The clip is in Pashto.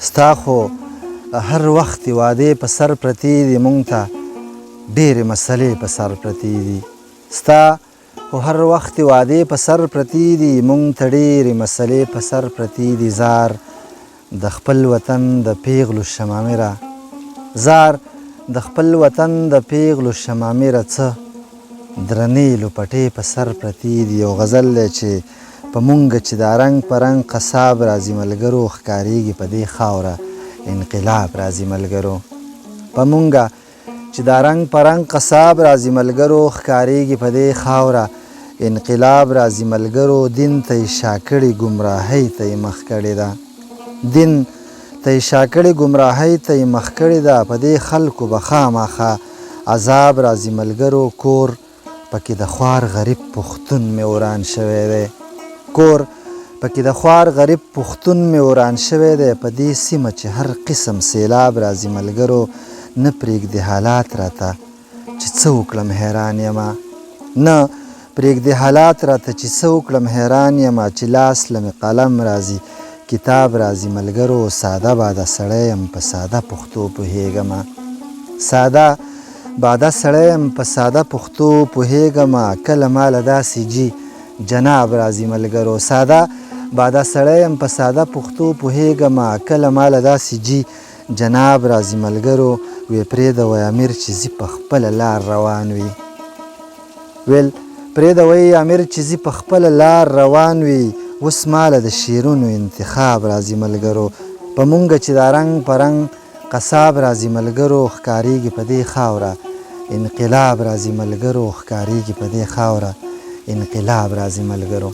ستا خو هر وخت وعدې په سر پرتې دي، مونږ ته ډېرې مسلې په سر پرتې دي. ستا خو هر وخت وعدې په سر پرتې دي، مونږ ته ډېرې مسلې په سر پرتې دي. زار د خپل وطن د پیغلو شمامیره، زار د خپل وطن د پیغلو شمامیره، څه درنې لوپټې په سر پرتې دي. یو غزل دی چې په مونږ چې دا رنګ په رنګ قصاب راځي ملګرو، ښکارېږي په دې خاوره انقلاب راځي ملګرو. په مونږ چې دا رنګ په رنګ قصاب راځي ملګرو، ښکارېږي په دې خاوره انقلاب راځي ملګرو. دین ته یې شا کړې ګمراهۍ ته یې مخ کړې ده، دین ته یې شا کړې ګمراهۍ ته یې مخ کړې ده. په دې خلکو به خامخا عذاب راځي ملګرو. کور پکې د خوار غریب پښتون مې وران شوی دی، کور پکې د خوار غریب پښتون مې وران شوی دی. په دې سیمه چې هر قسم سیلاب راځي ملګرو، نه پرېږدي حالات راته چې څه وکړم حیران یمه، نه پرېږدي حالات راته چې څه وکړم حیران یمه. چې لاس له مې قلم راځي کتاب راځي ملګرو، ساده باده سړی یم په ساده پښتو پوهېږمه، ساده باده سړی یم په ساده پښتو پوهېږمه. کله ماله داسې جي جناب راځي ملګرو، ساده باده سړی یم په ساده پښتو پوهېږمه. کله ماله داسې جي جناب راځي ملګرو. وی پرېږدوئ امیر چې ځي په خپله لار روان وي، ویل پرېږدوئ امیر چې ځي په خپله لار روان وي. اوس ماله د شعرونو انتخاب راځي ملګرو، په مونږ چې دا رنګ په رنګ قصاب راځي ملګرو، ښکارېږي په دې خاوره انقلاب راځي ملګرو، ښکارېږي په دې خاوره انقلاب راځي ملګرو.